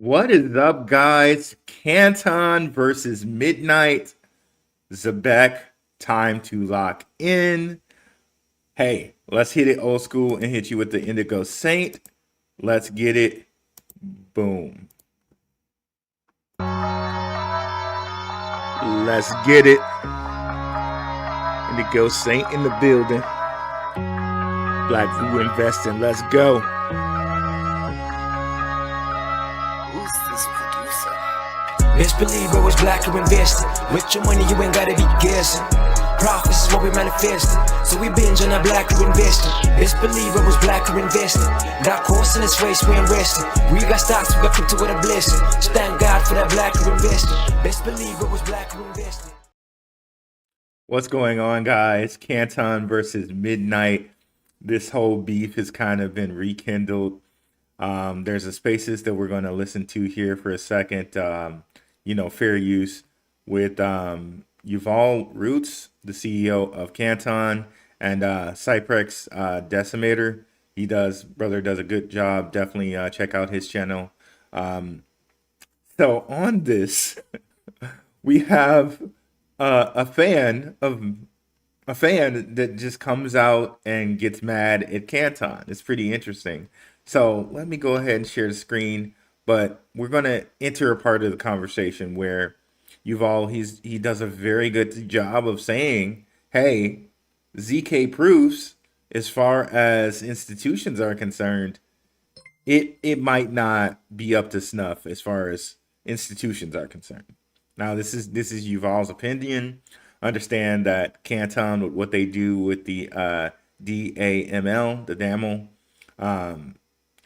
What is up, guys? Canton versus Midnight. Zebec, time to lock in. Hey, let's hit it old school and hit you with the Indigo Saint. Let's get it. Boom. Let's get it. Indigo Saint in the building. Blackrue Investing. Let's go. Best believe it was Blackrue Investing. With your money, you ain't gotta be guessing. Profits is what we manifesting, so we binge on our Blackrue Investing. Best believe it was Blackrue Investing. Got course in this race, we ain't resting. We got stocks, we got crypto with a blessing. Just thank God for that Blackrue Investing. Best believe it was Blackrue Investing. What's going on, guys? Canton versus Midnight. This whole beef has kind of been rekindled. There's a spaces that we're going to listen to here for a second. Fair use with Yuval Roots, the CEO of Canton, and Cyprex Decimator. Brother does a good job. Definitely check out his channel. So on this, we have a fan that just comes out and gets mad at Canton. It's pretty interesting. So let me go ahead and share the screen, but we're going to enter a part of the conversation where Yuval, he does a very good job of saying, hey, ZK proofs, as far as institutions are concerned, it might not be up to snuff as far as institutions are concerned. Now, this is Yuval's opinion. Understand that Canton, what they do with the DAML, the DAML,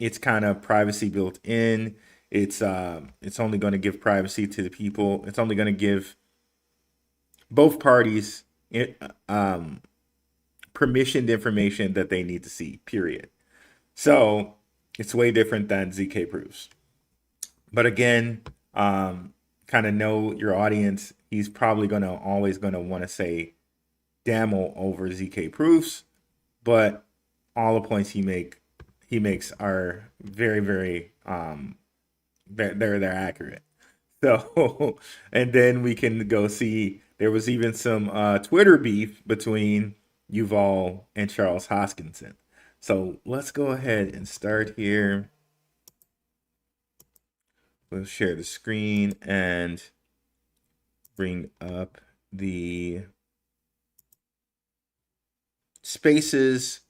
it's kind of privacy built in. It's only going to give privacy to the people. It's only going to give both parties permissioned information that they need to see, period. So it's way different than ZK proofs. But again, kind of know your audience. He's probably always going to want to say DAML over ZK proofs, but all the points he makes are very, very they're accurate. So, and then we can go see there was even some Twitter beef between Yuval and Charles Hoskinson. So let's go ahead and start here. We'll share the screen and bring up the spaces.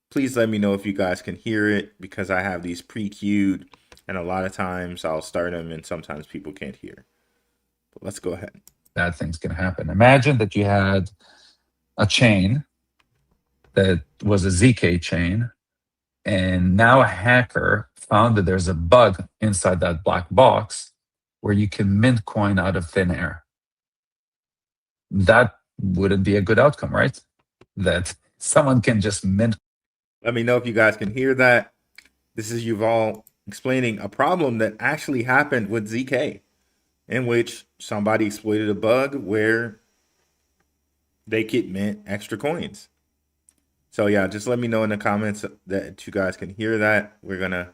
Please let me know if you guys can hear it, because I have these pre-queued, and a lot of times I'll start them and sometimes people can't hear. But let's go ahead. Bad things can happen. Imagine that you had a chain that was a ZK chain, and now a hacker found that there's a bug inside that black box where you can mint coin out of thin air. That wouldn't be a good outcome, right? That someone can just mint. Let me know if you guys can hear that. This is Yuval explaining a problem that actually happened with ZK, in which somebody exploited a bug where they could mint extra coins. So yeah, just let me know in the comments that you guys can hear that. We're going to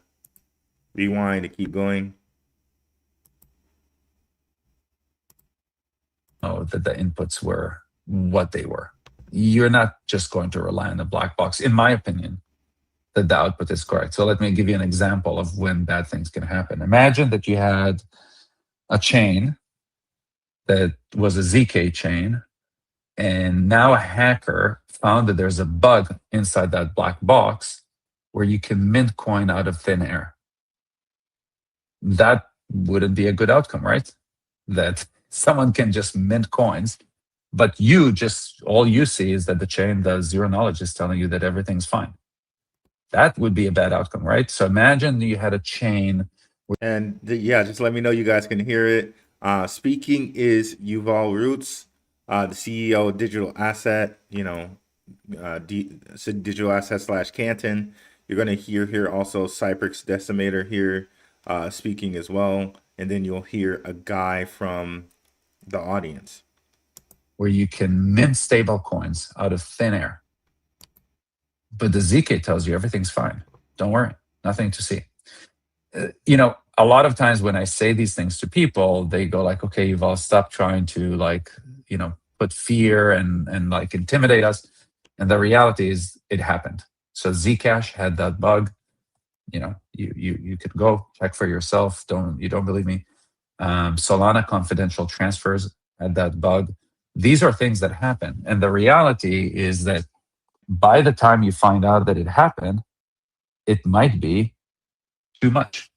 rewind to keep going. Oh, that the inputs were what they were. You're not just going to rely on the black box, in my opinion, that the output is correct. So let me give you an example of when bad things can happen. Imagine that you had a chain that was a ZK chain, and now a hacker found that there's a bug inside that black box where you can mint coin out of thin air. That wouldn't be a good outcome, right? That someone can just mint coins, but all you see is that the chain, the zero knowledge, is telling you that everything's fine. That would be a bad outcome, right? So imagine you had a chain. And yeah, just let me know you guys can hear it. Speaking is Yuval Roots, the CEO of Digital Asset, Digital Asset / Canton. You're going to hear here also Cyprex Decimator here speaking as well. And then you'll hear a guy from the audience. Where you can mint stable coins out of thin air. But the ZK tells you everything's fine. Don't worry, nothing to see. a lot of times when I say these things to people, they go like, okay, you've all stopped trying to like, put fear and like intimidate us. And the reality is it happened. So Zcash had that bug. You could go check for yourself. You don't believe me? Solana confidential transfers had that bug. These are things that happen. And the reality is that by the time you find out that it happened, it might be too much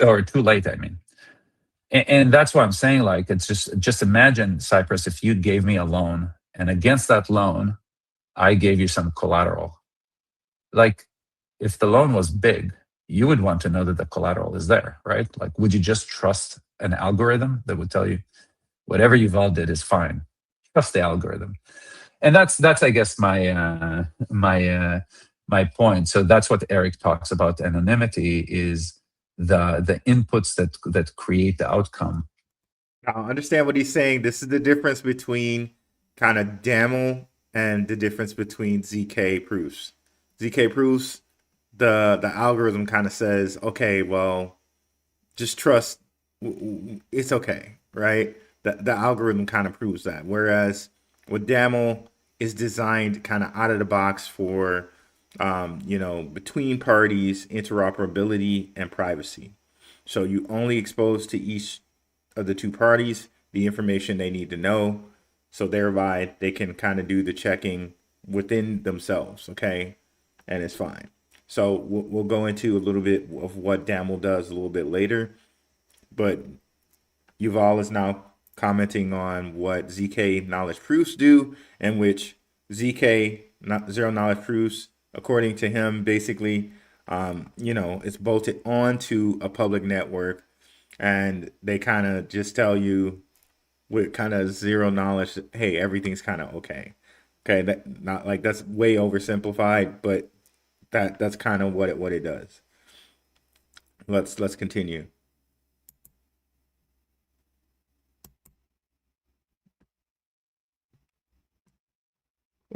or too late, I mean. And that's why I'm saying, like, it's just imagine, Cypress, if you gave me a loan and against that loan, I gave you some collateral. Like, if the loan was big, you would want to know that the collateral is there, right? Like, would you just trust an algorithm that would tell you whatever Yuval did is fine? Trust the algorithm. And that's I guess my point. So that's what Eric talks about. Anonymity is the inputs that create the outcome. Now, understand what he's saying. This is the difference between kind of DAML and the difference between ZK proofs. ZK proofs, the algorithm kind of says, okay, well, just trust. It's okay, right? The algorithm kind of proves that. Whereas with DAML is designed kind of out of the box for between parties, interoperability, and privacy. So you only expose to each of the two parties the information they need to know. So thereby they can kind of do the checking within themselves, okay? And it's fine. So we'll go into a little bit of what DAML does a little bit later. But Yuval is now commenting on what ZK knowledge proofs do, and which ZK zero knowledge proofs, according to him, basically, it's bolted onto a public network, and they kind of just tell you with kind of zero knowledge, hey, everything's kind of okay. Okay, that not like that's way oversimplified, but that's kind of what it does. Let's continue.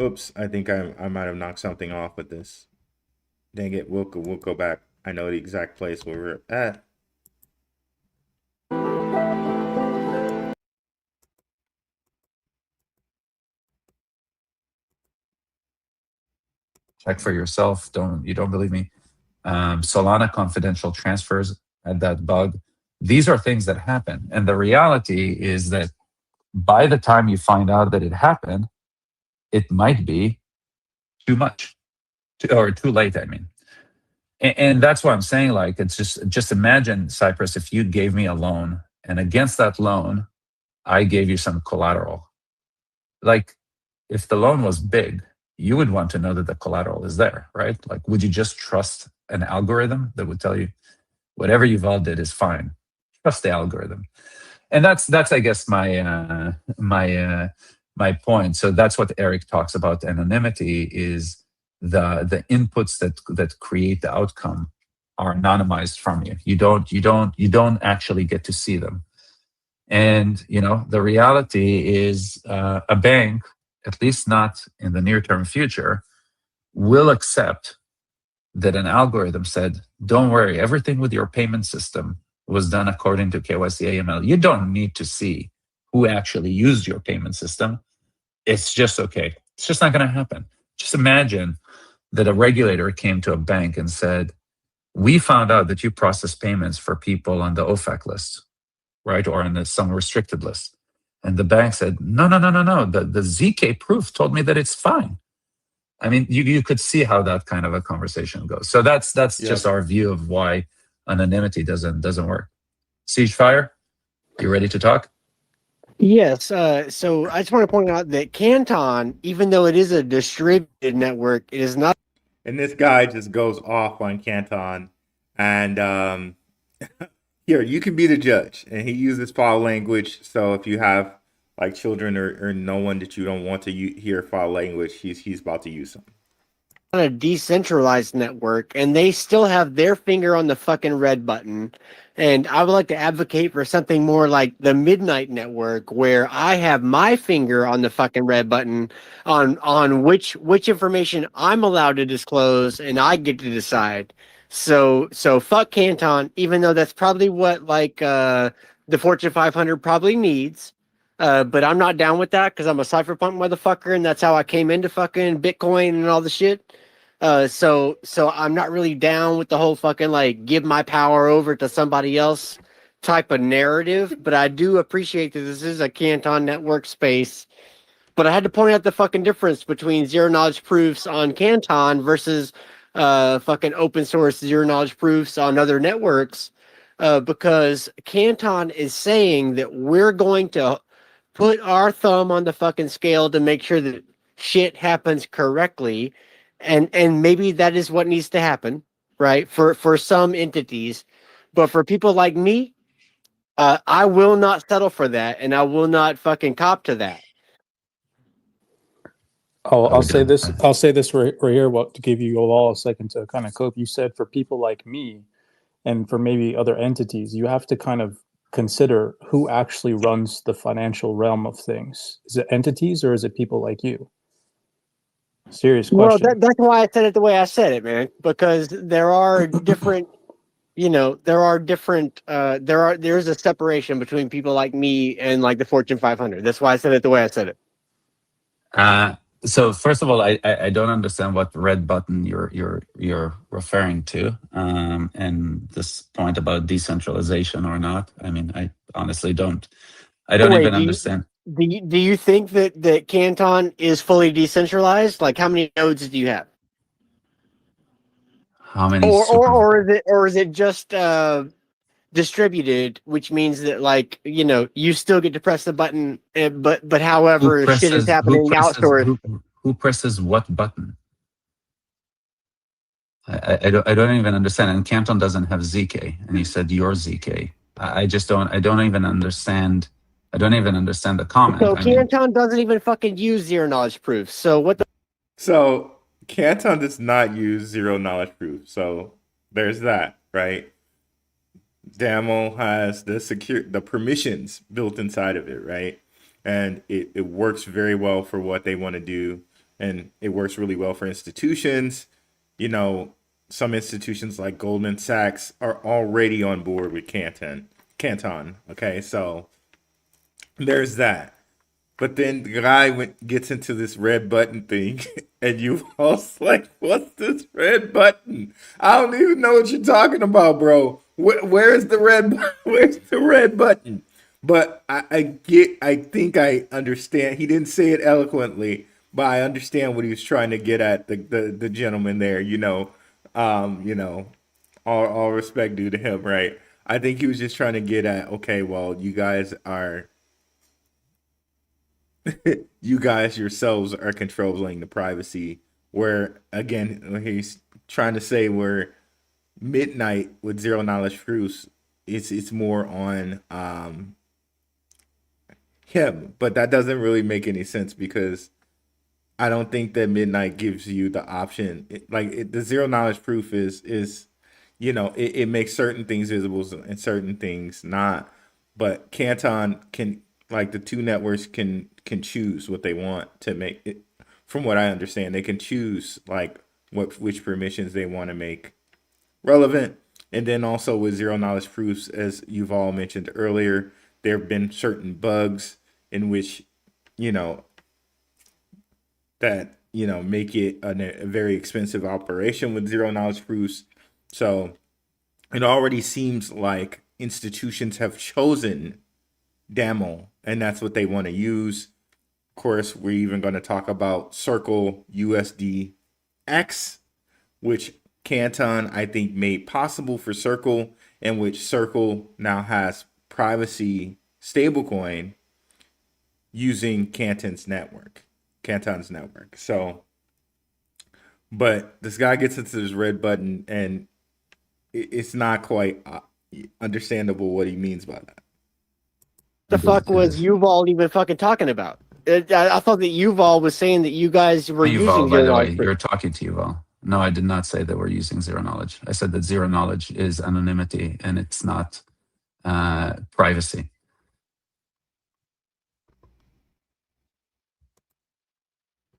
Oops, I think I might have knocked something off with this. Dang it, we'll go back. I know the exact place where we're at. Check for yourself. You don't believe me? Solana confidential transfers had that bug. These are things that happen. And the reality is that by the time you find out that it happened, it might be too much or too late, I mean. And that's why I'm saying, like, it's just imagine, Cypress, if you gave me a loan and against that loan, I gave you some collateral. Like, if the loan was big, you would want to know that the collateral is there, right? Like, would you just trust an algorithm that would tell you whatever Yuval did is fine? Trust the algorithm. And that's I guess my point. So that's what Eric talks about. Anonymity is the inputs that create the outcome are anonymized from you. You don't actually get to see them. And the reality is a bank, at least not in the near-term future, will accept that an algorithm said, don't worry, everything with your payment system was done according to KYC AML. You don't need to see who actually used your payment system. It's just okay. It's just not going to happen. Just imagine that a regulator came to a bank and said, we found out that you process payments for people on the OFAC list, right? Or on some restricted list. And the bank said, no. The ZK proof told me that it's fine. I mean, you could see how that kind of a conversation goes. So that's just our view of why anonymity doesn't work. Siegefire, you ready to talk? Yes. So I just want to point out that Canton, even though it is a distributed network, it is not. And this guy just goes off on Canton, and here you can be the judge. And he uses foul language. So if you have like children or no one that you don't want to hear foul language, he's about to use them. On a decentralized network, and they still have their finger on the fucking red button. And I would like to advocate for something more like the Midnight Network, where I have my finger on the fucking red button on which information I'm allowed to disclose, and I get to decide. So fuck Canton, even though that's probably what like the Fortune 500 probably needs. But I'm not down with that because I'm a cypherpunk motherfucker, and that's how I came into fucking Bitcoin and all the shit. So I'm not really down with the whole fucking like give my power over to somebody else type of narrative. But I do appreciate that this is a Canton network space. But I had to point out the fucking difference between zero knowledge proofs on Canton versus fucking open source zero knowledge proofs on other networks. Because Canton is saying that we're going to put our thumb on the fucking scale to make sure that shit happens correctly. And maybe that is what needs to happen, right? For some entities. But for people like me, I will not settle for that, and I will not fucking cop to that. I'll say this. I'll say this right here. What to give you all a second to kind of cope. You said for people like me, and for maybe other entities, you have to kind of consider who actually runs the financial realm of things. Is it entities or is it people like you? Serious question. Well, that's why I said it the way I said it, man. Because there are different, there's a separation between people like me and like the Fortune 500. That's why I said it the way I said it. So first of all, I don't understand what red button you're referring to, and this point about decentralization or not. I mean, I honestly don't. I don't even understand. Do you think that Canton is fully decentralized? Like, how many nodes do you have? How many? Or is it just distributed, which means that like you still get to press the button, but however shit is happening outsourced. Who presses what button? I don't even understand. And Canton doesn't have ZK, and you said your ZK. I just don't. I don't even understand. I don't even understand the comment. So Canton doesn't even fucking use zero knowledge proofs. So what the? So Canton does not use zero knowledge proof. So there's that, right? DAML has the permissions built inside of it, right? And it works very well for what they want to do. And it works really well for institutions. Some institutions like Goldman Sachs are already on board with Canton. Okay, so there's that. But then the guy gets into this red button thing, and Yuval's like, "What's this red button? I don't even know what you're talking about, bro. Where's the red? Where's the red button?" But I think I understand. He didn't say it eloquently, but I understand what he was trying to get at. The gentleman there, all respect due to him, right? I think he was just trying to get at, okay, well, you guys yourselves are controlling the privacy. Where again, he's trying to say we're midnight with zero knowledge proofs. It's more on him, but that doesn't really make any sense because I don't think that midnight gives you the option. The zero knowledge proof is it makes certain things visible and certain things not. But Canton can, like, the two networks can choose what they want to make it. From what I understand, they can choose like which permissions they want to make relevant. And then also with zero knowledge proofs, as Yuval mentioned earlier, there have been certain bugs in which that make it a very expensive operation with zero knowledge proofs. So it already seems like institutions have chosen DAML, and that's what they want to use. Of course, we're even going to talk about Circle USDX, which Canton, I think, made possible for Circle, and which Circle now has privacy stablecoin using Canton's network. So, but this guy gets into this red button, and it's not quite understandable what he means by that. The fuck was Yuval even fucking talking about? I thought that Yuval was saying that you guys were using Yuval, by zero the way, knowledge. you're talking to Yuval. No, I did not say that we're using zero knowledge. I said that zero knowledge is anonymity and it's not privacy.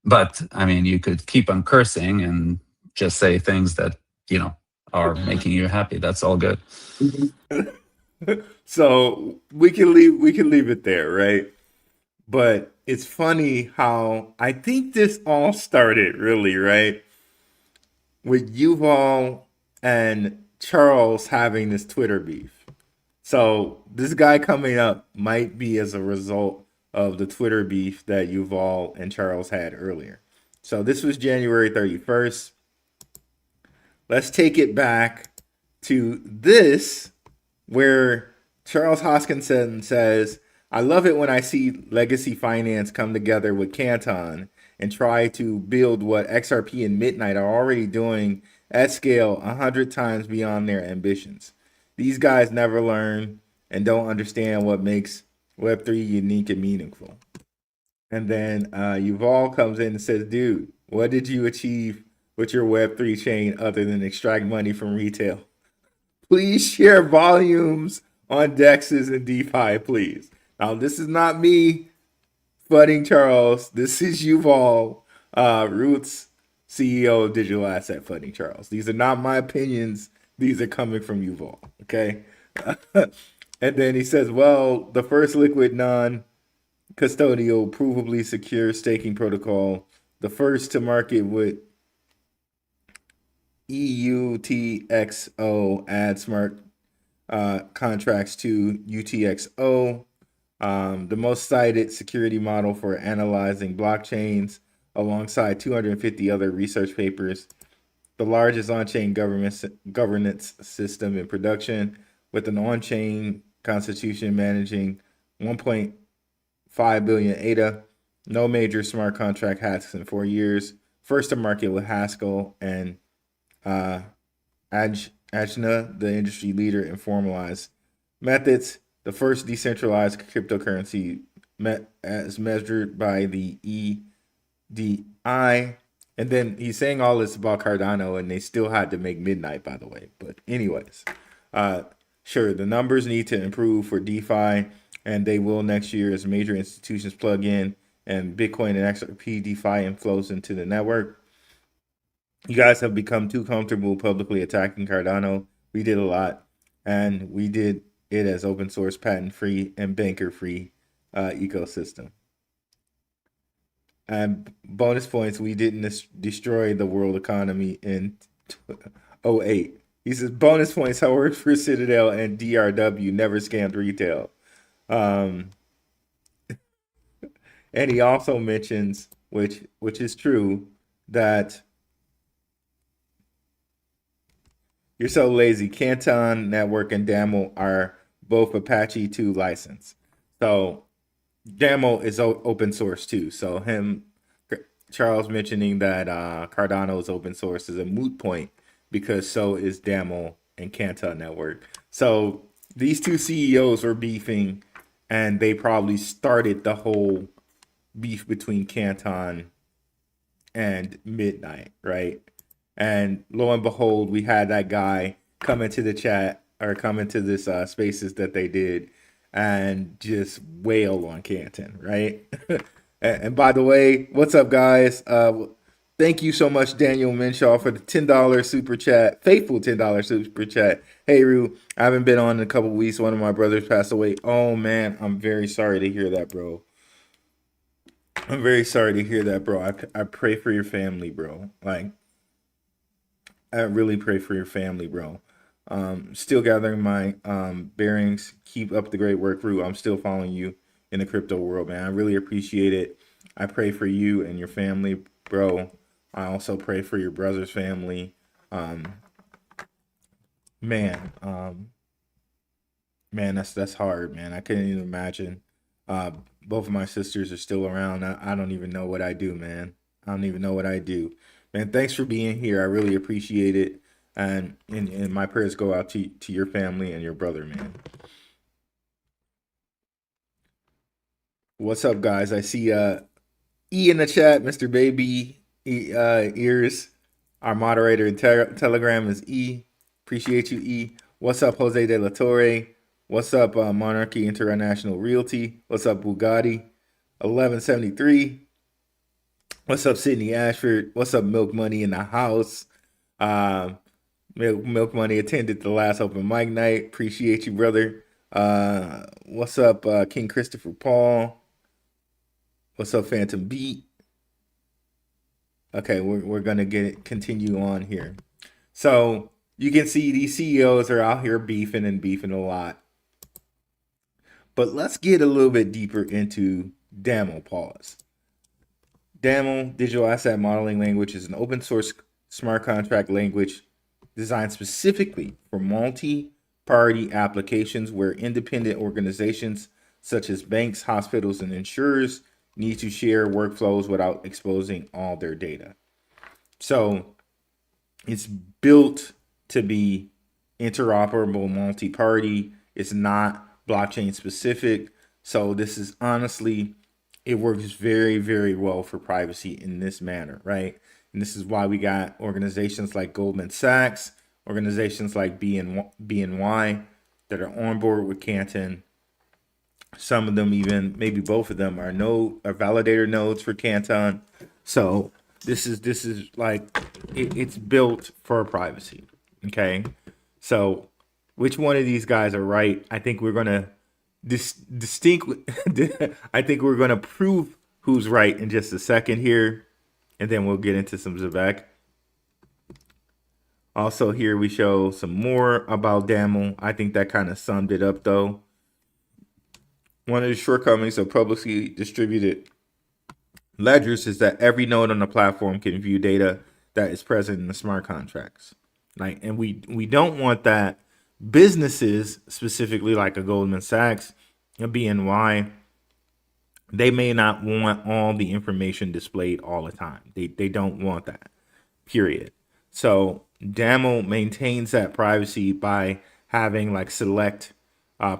But I mean, you could keep on cursing and just say things that are making you happy. That's all good. So we can leave it there, right? But it's funny how I think this all started really, right? With Yuval and Charles having this Twitter beef. So this guy coming up might be as a result of the Twitter beef that Yuval and Charles had earlier. So this was January 31st. Let's take it back to this, where Charles Hoskinson says, I love it when I see legacy finance come together with Canton and try to build what XRP and Midnight are already doing at scale 100 times beyond their ambitions. These guys never learn and don't understand what makes Web3 unique and meaningful. And then Yuval comes in and says, dude, what did you achieve with your Web3 chain other than extract money from retail? Please share volumes on DEXs and DeFi, please. Now, this is not me fudding Charles. This is Yuval, Roots CEO of Digital Asset, fudding Charles. These are not my opinions. These are coming from Yuval, okay? And then he says, well, the first liquid non-custodial provably secure staking protocol, the first to market with EUTXO, add smart contracts to UTXO, the most cited security model for analyzing blockchains alongside 250 other research papers, the largest on-chain governance system in production with an on-chain constitution managing 1.5 billion ADA, no major smart contract hacks in 4 years, first to market with Haskell and Ajna, the industry leader in formalized methods, the first decentralized cryptocurrency as measured by the EDI. And then he's saying all this about Cardano, and they still had to make Midnight, by the way. But anyways, sure, the numbers need to improve for DeFi, and they will next year as major institutions plug in and Bitcoin and XRP DeFi inflows into the network. You guys have become too comfortable publicly attacking Cardano. We did a lot, and we did it as open source, patent free, and banker free ecosystem. And bonus points, we didn't destroy the world economy in 08. He says bonus points, I worked for Citadel and DRW, never scammed retail. And he also mentions, which is true, that you're so lazy. Canton Network and DAML are both Apache 2 license. So DAML is open source too. So Charles mentioning that Cardano is open source is a moot point because so is DAML and Canton Network. So these two CEOs were beefing, and they probably started the whole beef between Canton and Midnight, right? And lo and behold, we had that guy come into the chat or come into this spaces that they did and just wail on Canton, right? And by the way, what's up, guys? Thank you so much, Daniel Minshaw, for the $10 super chat, faithful $10 super chat. Hey, Rue, I haven't been on in a couple weeks. One of my brothers passed away. Oh, man, I'm very sorry to hear that, bro. I'm very sorry to hear that, bro. I pray for your family, bro. Like, I really pray for your family, bro. Still gathering my bearings. Keep up the great work, Rue. I'm still following you in the crypto world, man. I really appreciate it. I pray for you and your family, bro. I also pray for your brother's family. Man, that's hard, man. I couldn't even imagine. Both of my sisters are still around. I don't even know what I do, man. I don't even know what I do. Man, thanks for being here. I really appreciate it. And my prayers go out to your family and your brother, man. What's up, guys? I see E in the chat, Mr. Baby Ears. Our moderator in Telegram is E. Appreciate you, E. What's up, Jose De La Torre? What's up, Monarchy International Realty? What's up, Bugatti? 1173. What's up, Sydney Ashford? What's up, Milk Money in the house? Milk Money attended the last open mic night. Appreciate you, brother. What's up, King Christopher Paul? What's up, Phantom Beat? Okay, we're gonna continue on here. So you can see these CEOs are out here beefing and beefing a lot. But let's get a little bit deeper into DAML. Pause. DAML, Digital Asset Modeling Language, is an open source smart contract language designed specifically for multi-party applications where independent organizations such as banks, hospitals, and insurers need to share workflows without exposing all their data. So it's built to be interoperable, multi-party. It's not blockchain specific. So this is honestly, it works very, very well for privacy in this manner, right? And this is why we got organizations like Goldman Sachs, organizations like BNY that are on board with Canton. Some of them, even maybe both of them, are validator nodes for Canton. So this is like it's built for privacy. Okay, so which one of these guys are right? I think we're gonna I think we're gonna prove who's right in just a second here, and then we'll get into some Zebec. Also, here we show some more about DAML. I think that kind of summed it up, though. One of the shortcomings of publicly distributed ledgers is that every node on the platform can view data that is present in the smart contracts. And we don't want that. Businesses, specifically like a Goldman Sachs, a BNY, they may not want all the information displayed all the time. They don't want that, period. So DAML maintains that privacy by having like select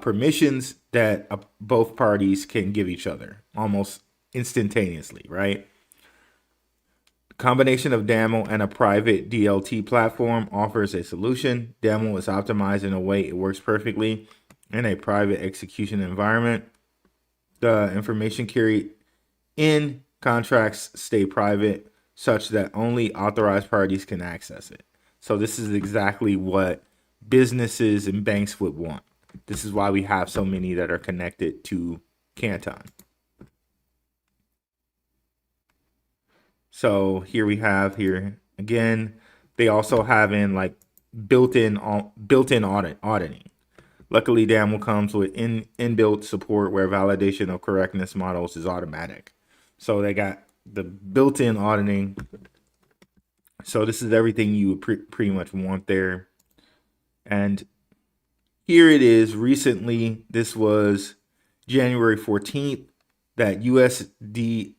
permissions that both parties can give each other almost instantaneously, right? Combination of DAML and a private DLT platform offers a solution. DAML is optimized in a way it works perfectly in a private execution environment. The information carried in contracts stay private such that only authorized parties can access it. So this is exactly what businesses and banks would want. This is why we have so many that are connected to Canton. So here we have here again, they also have in like built-in auditing. Luckily, DAML comes with inbuilt support where validation of correctness models is automatic. So they got the built-in auditing. So this is everything you would pretty much want there. And here it is. Recently, this was January 14th, that USDCX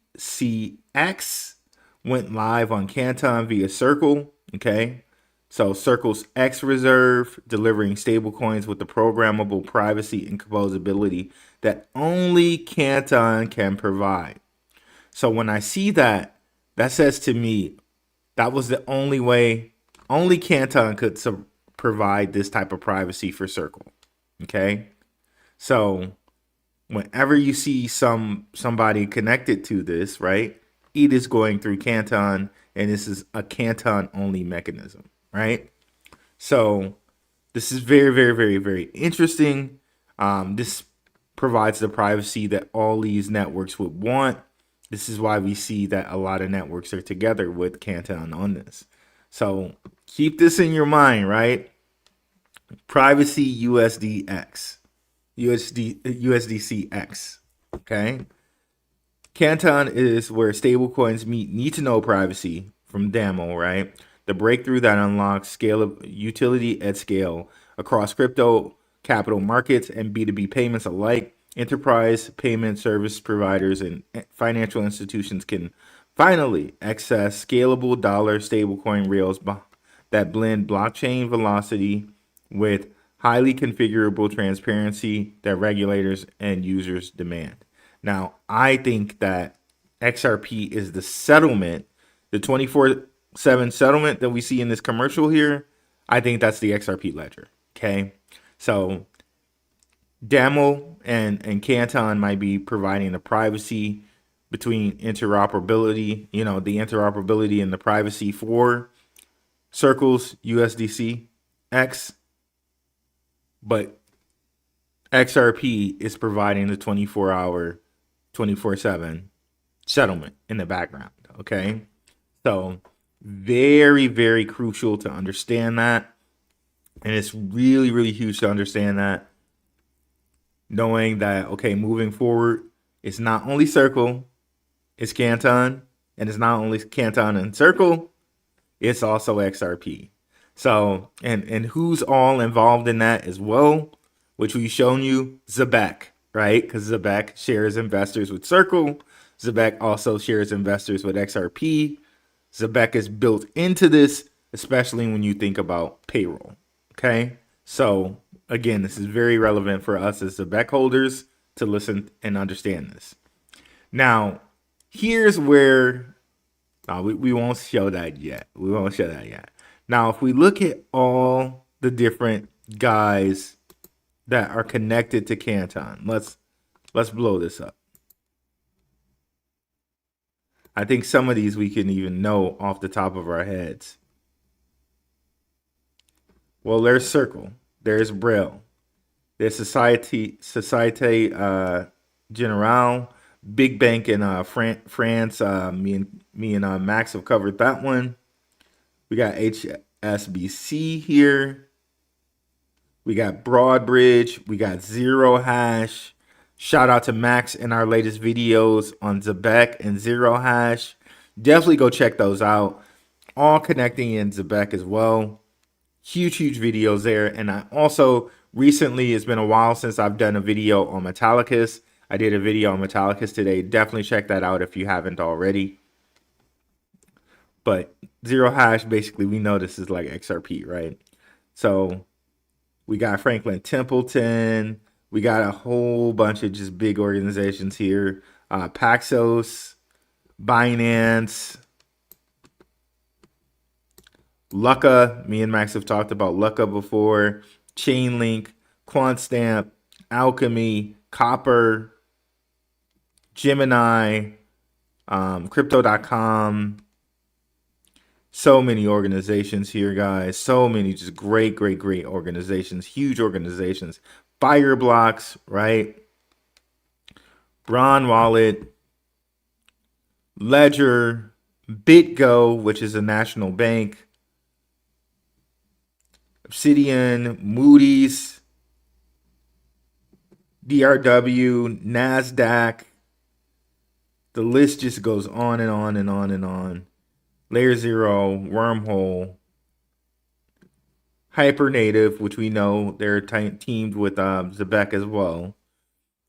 went live on Canton via Circle. Okay, so Circle's X reserve, delivering stablecoins with the programmable privacy and composability that only Canton can provide. So when I see that, that says to me that was the only way, only Canton could provide this type of privacy for Circle. Okay, so whenever you see somebody connected to this, right, it is going through Canton, and this is a Canton only mechanism, right? So this is very, very, very, very interesting. This provides the privacy that all these networks would want. This is why we see that a lot of networks are together with Canton on this. So keep this in your mind, right? Privacy USDCX. Okay. Canton is where stablecoins meet need-to-know privacy from DAML, right? The breakthrough that unlocks scale of utility at scale across crypto, capital markets, and B2B payments alike. Enterprise payment service providers and financial institutions can finally access scalable dollar stablecoin rails that blend blockchain velocity with highly configurable transparency that regulators and users demand. Now, I think that XRP is the settlement, the 24/7 settlement that we see in this commercial here. I think that's the XRP ledger. Okay, so DAML and Canton might be providing the privacy between interoperability, the interoperability and the privacy for Circle's USDC X, but XRP is providing the 24-hour, 24/7 settlement in the background. Okay. So very, very crucial to understand that. And it's really, really huge to understand that. Knowing that, okay, moving forward, it's not only Circle, it's Canton, and it's not only Canton and Circle, it's also XRP. So, and who's all involved in that as well, which we've shown you, Zebec, right? Because Zebec shares investors with Circle. Zebec also shares investors with XRP. Zebec is built into this, especially when you think about payroll. Okay. So again, this is very relevant for us as Zebec holders to listen and understand this. Now, here's where we won't show that yet. We won't show that yet. Now, if we look at all the different guys that are connected to Canton, let's blow this up. I think some of these we can even know off the top of our heads. Well, there's Circle, there's Braille, there's Societe Generale, big bank in France. Me and Max have covered that one. We got HSBC here. We got Broadbridge. We got Zero Hash. Shout out to Max in our latest videos on Zebec and Zero Hash. Definitely go check those out. All connecting in Zebec as well. Huge videos there. And I also recently, it's been a while since I've done a video on Metallicus. I did a video on Metallicus today. Definitely check that out if you haven't already. But Zero Hash, basically, we know this is like XRP, right? So we got Franklin Templeton. We got a whole bunch of just big organizations here. Paxos, Binance, Lucca. Me and Max have talked about Lucca before. Chainlink, QuantStamp, Alchemy, Copper, Gemini, Crypto.com. So many organizations here, guys. So many just great organizations. Huge organizations. Fireblocks, right? Braun Wallet, Ledger, BitGo, which is a national bank, Obsidian, Moody's, DRW, NASDAQ. The list just goes on and on and on and on. Layer Zero, Wormhole, Hypernative, which we know they're teamed with Zebec as well.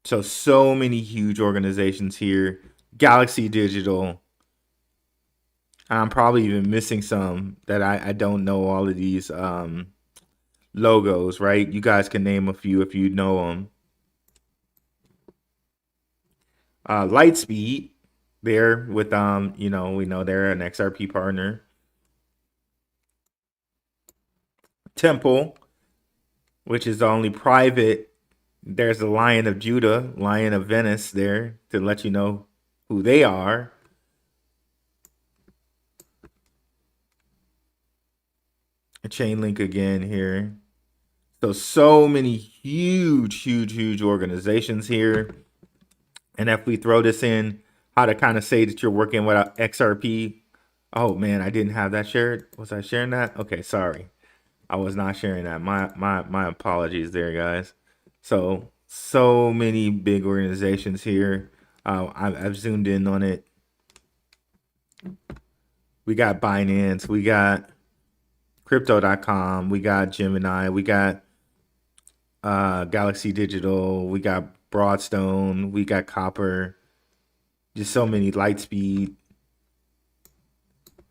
So many huge organizations here. Galaxy Digital. I'm probably even missing some that I don't know all of these logos, right? You guys can name a few if you know them. Lightspeed, there with we know they're an XRP partner. Temple, which is the only private. There's the Lion of Judah, Lion of Venice there to let you know who they are. A Chainlink again here. So many huge organizations here. And if we throw this in, how to kind of say that you're working with XRP. Oh man, I didn't have that shared. Was I sharing that? Okay, sorry. I was not sharing that. My apologies there, guys. So many big organizations here. I've zoomed in on it. We got Binance. We got Crypto.com. We got Gemini. We got Galaxy Digital. We got Broadstone. We got Copper. Just so many. Lightspeed.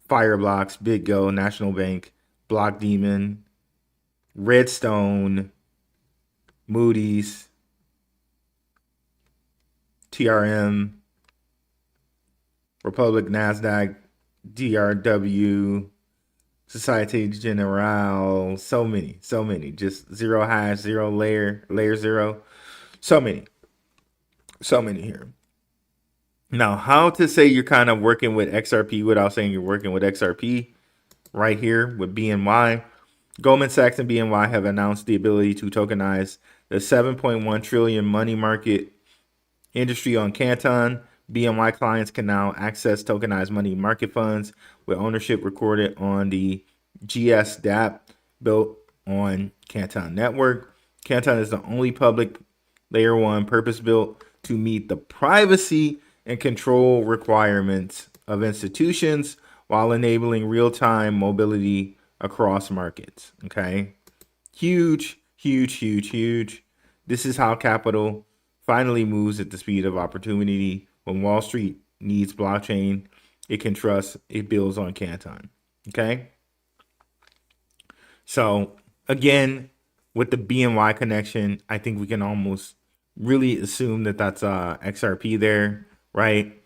Fireblocks. BitGo. National Bank. Block Demon. Redstone. Moody's. TRM. Republic, NASDAQ, DRW, Societe Generale. So many. Just Zero Hash, Zero Layer Zero. So many here. Now, how to say you're kind of working with XRP without saying you're working with XRP? right here with BNY. Goldman Sachs and BNY have announced the ability to tokenize the 7.1 trillion money market industry on Canton. BNY clients can now access tokenized money market funds with ownership recorded on the GSDAP built on Canton Network. Canton is the only public layer 1 purpose-built to meet the privacy and control requirements of institutions while enabling real-time mobility across markets. Okay. Huge, huge, huge, huge. This is how capital finally moves at the speed of opportunity. When Wall Street needs blockchain, it can trust it builds on Canton. Okay. So again, with the BNY connection, I think we can almost really assume that that's XRP there, right?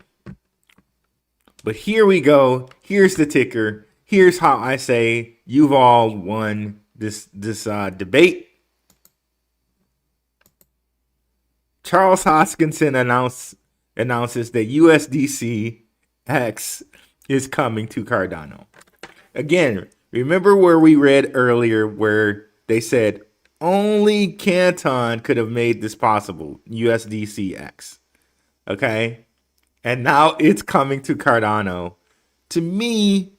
But here we go. Here's the ticker. Here's how I say Yuval won this debate. Charles Hoskinson announces that USDC X is coming to Cardano. Again, remember where we read earlier where they said only Canton could have made this possible, USDC X. Okay? And now it's coming to Cardano. To me,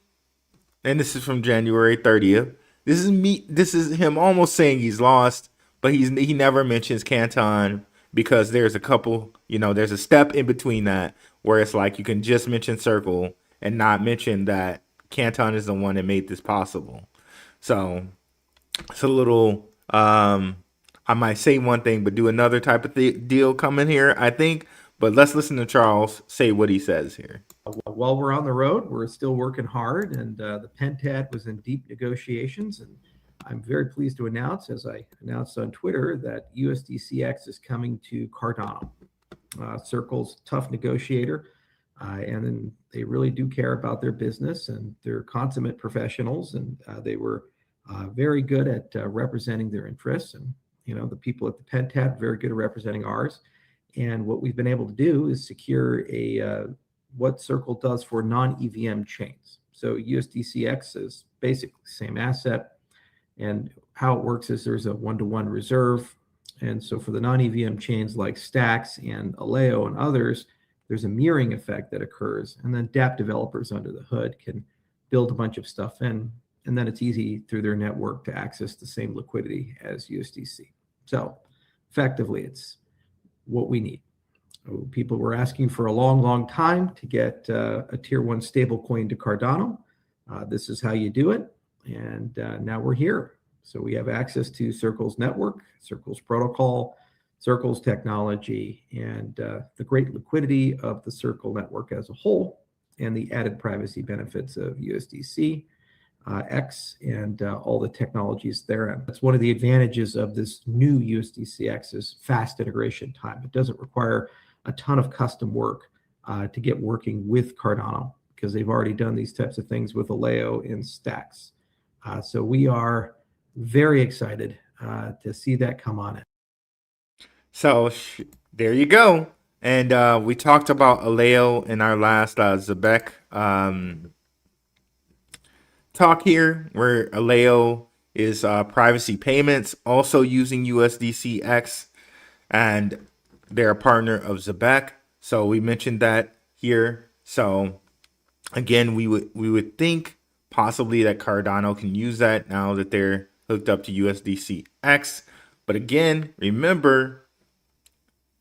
and this is from January 30th, this is him almost saying he's lost, but he never mentions Canton because there's a couple, there's a step in between that where it's like you can just mention Circle and not mention that Canton is the one that made this possible. So it's a little, I might say one thing, but do another type of deal coming here, I think. But let's listen to Charles say what he says here. While we're on the road, we're still working hard, and the Pentad was in deep negotiations. And I'm very pleased to announce, as I announced on Twitter, that USDCX is coming to Cardano. Circle's tough negotiator, and then they really do care about their business, and they're consummate professionals, and they were very good at representing their interests. And the people at the Pentad very good at representing ours. And what we've been able to do is secure what Circle does for non-EVM chains. So USDCX is basically the same asset. And how it works is there's a one-to-one reserve. And so for the non-EVM chains like Stacks and Aleo and others, there's a mirroring effect that occurs. And then dApp developers under the hood can build a bunch of stuff in. And then it's easy through their network to access the same liquidity as USDC. So effectively, it's what we need. People were asking for a long, long time to get a tier 1 stablecoin to Cardano. This is how you do it. And now we're here. So we have access to Circle's network, Circle's protocol, Circle's technology, and the great liquidity of the Circle network as a whole, and the added privacy benefits of USDC X and all the technologies therein. That's one of the advantages of this new USDCX is fast integration time. It doesn't require a ton of custom work to get working with Cardano because they've already done these types of things with Aleo and Stacks. So we are very excited to see that come on in. So there you go. And we talked about Aleo in our last Zebec talk here, where Aleo is privacy payments, also using USDCX, and they're a partner of Zebec. So we mentioned that here. So again, we would think possibly that Cardano can use that now that they're hooked up to USDCX. But again, remember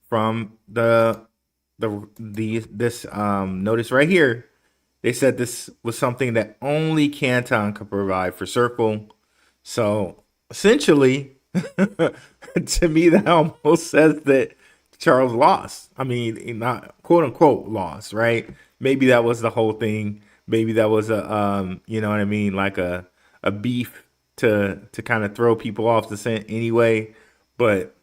from this notice right here, they said this was something that only Canton could provide for Circle. So essentially, to me, that almost says that Charles lost. I mean, not quote unquote lost, right? Maybe that was the whole thing. Maybe that was a, you know what I mean? Like a beef to kind of throw people off the scent anyway. But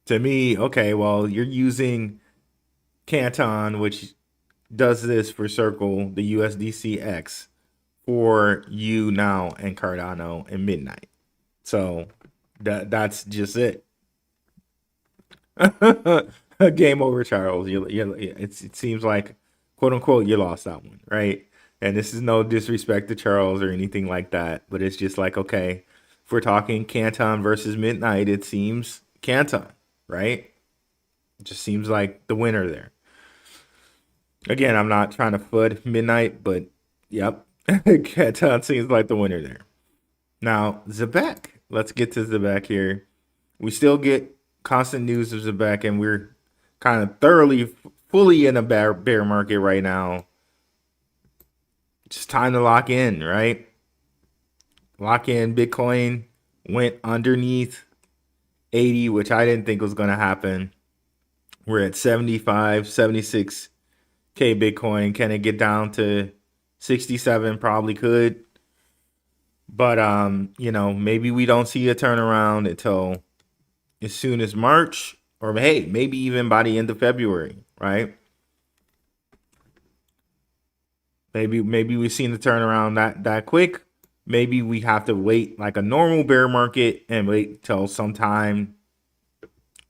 to me, okay, well, you're using Canton, which does this for Circle, the USDCX, for you now and Cardano and Midnight. So that's just it. Game over, Charles. It seems like, quote unquote, you lost that one, right? And this is no disrespect to Charles or anything like that, but it's just like, okay, if we're talking Canton versus Midnight, it seems Canton, right? It just seems like the winner there. Again, I'm not trying to FUD Midnight, but yep, Canton seems like the winner there. Now, Zebec. Let's get to Zebec here. We still get constant news of Zebec, and we're kind of fully in a bear market right now. Just time to lock in, right? Lock in. Bitcoin went underneath 80, which I didn't think was going to happen. We're at 75, 76K Bitcoin. Can it get down to 67? Probably could. But, maybe we don't see a turnaround until as soon as March, or hey, maybe even by the end of February, right? Maybe we've seen the turnaround that quick. Maybe we have to wait like a normal bear market and wait till sometime.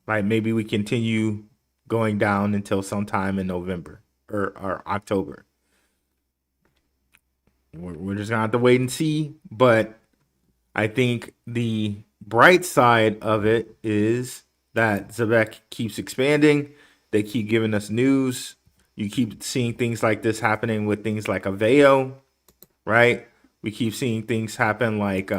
Like maybe we continue going down until sometime in November or October. We're just gonna have to wait and see. But I think the bright side of it is that Zebec keeps expanding. They keep giving us news. You keep seeing things like this happening with things like Aveo, right? We keep seeing things happen like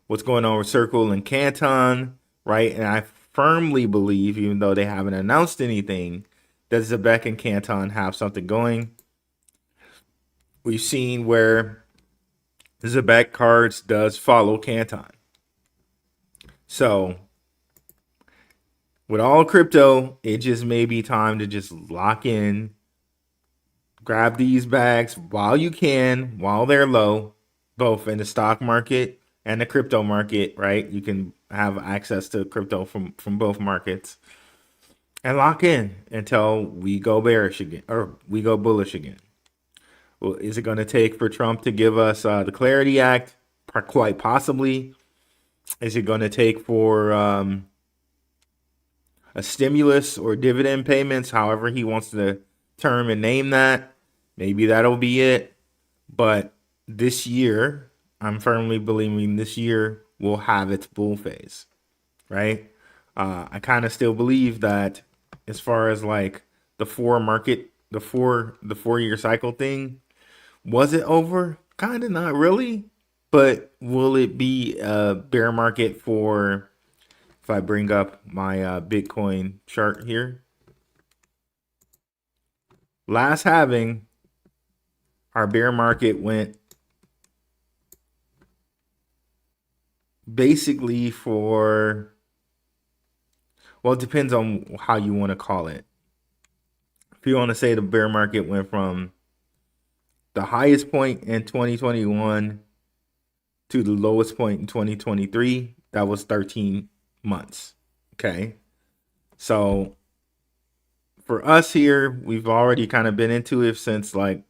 what's going on with Circle and Canton, right? And I firmly believe, even though they haven't announced anything, that Zebec and Canton have something going. We've seen where Zebec cards does follow Canton. So with all crypto, it just may be time to just lock in, grab these bags while you can, while they're low, both in the stock market and the crypto market, right? You can have access to crypto from both markets and lock in until we go bearish again or we go bullish again. Well, is it going to take for Trump to give us the Clarity Act? Quite possibly. Is it going to take for a stimulus or dividend payments, however he wants to term and name that? Maybe that'll be it. But this year, I'm firmly believing this year will have its bull phase, right? I kind of still believe that as far as like the 4-year cycle thing, was it over? Kind of, not really. But will it be a bear market for, if I bring up my Bitcoin chart here? Last halving, our bear market went basically for, well, it depends on how you want to call it. If you want to say the bear market went from the highest point in 2021 to the lowest point in 2023, that was 13 months. Okay. So for us here, we've already kind of been into it since like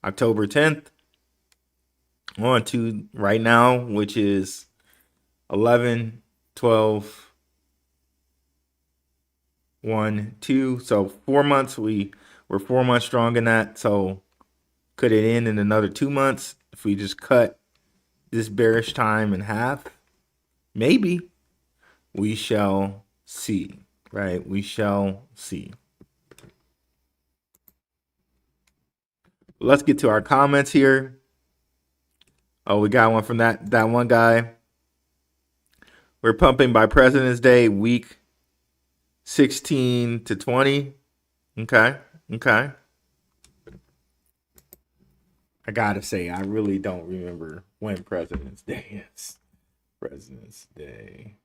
October 10th on to right now, which is 11, 12, 1, 2. So 4 months. We're 4 months strong in that. So could it end in another 2 months if we just cut this bearish time in half? Maybe. We shall see, right? We shall see. Let's get to our comments here. Oh, we got one from that one guy. We're pumping by President's Day, week 16 to 20. Okay. I gotta say, I really don't remember when President's Day is. President's Day.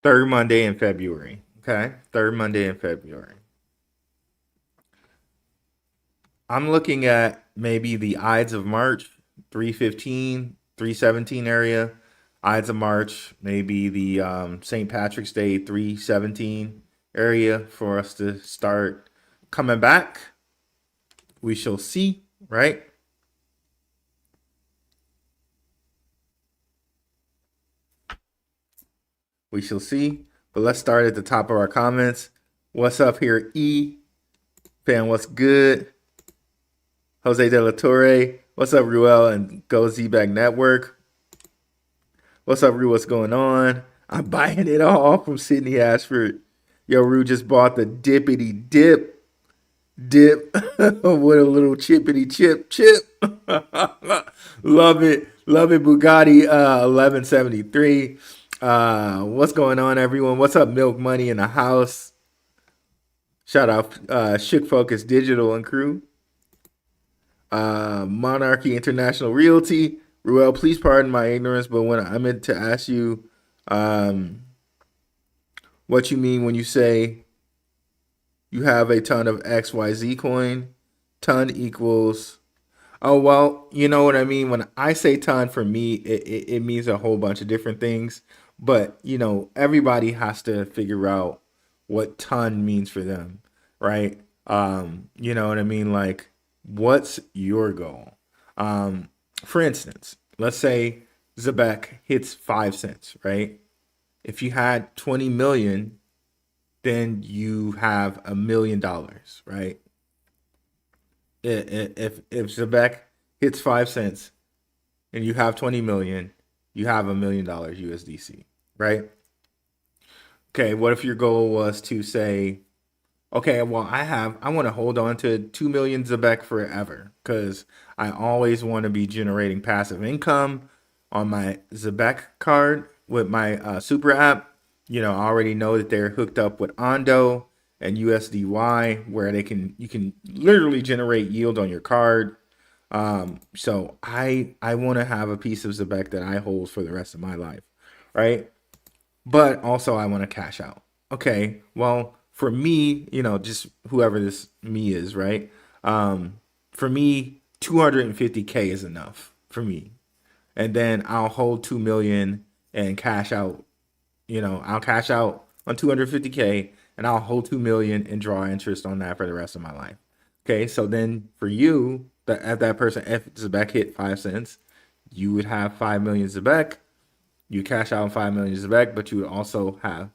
Third Monday in February. Okay. Third Monday in February. I'm looking at maybe the Ides of March, 315, 317 area. Ides of March, maybe the St. Patrick's Day, 317 area for us to start coming back. We shall see, right? We shall see. But let's start at the top of our comments. What's up here, E? Fan, what's good? Jose De La Torre. What's up, Ruel and Go Zebec Network? What's up, Ru? What's going on? I'm buying it all from Sydney Ashford. Yo, Ru just bought the dippity dip with a little chippity chip. Love it. Love it, Bugatti 1173. What's going on, everyone? What's up, Milk Money in the house? Shout out Shook Focus Digital and crew. Monarchy International Realty. Ruel, please pardon my ignorance, but when I meant to ask you what you mean when you say you have a ton of XYZ coin. Ton equals, oh, well, you know what I mean? When I say ton, for me, it means a whole bunch of different things. But, you know, everybody has to figure out what ton means for them, right? You know what I mean? Like, what's your goal? For instance, let's say Zebec hits 5 cents, right? If you had 20 million, then you have $1 million, right? If Zebec hits 5 cents and you have 20 million, you have $1 million USDC, right? Okay, what if your goal was to say, okay, well, I want to hold on to 2 million Zebec forever because I always want to be generating passive income on my Zebec card with my super app. You know, I already know that they're hooked up with Ondo and USDY, where you can literally generate yield on your card. So I want to have a piece of Zebec that I hold for the rest of my life, right? But also I want to cash out. Okay, well, for me, you know, just whoever this me is, right? For me, 250K is enough for me. And then I'll hold 2 million and cash out. You know, I'll cash out on 250K and I'll hold 2 million and draw interest on that for the rest of my life. Okay, so then for you, if that person, if Zebec hit 5 cents, you would have 5 million Zebec. You cash out on 5 million Zebec, but you would also have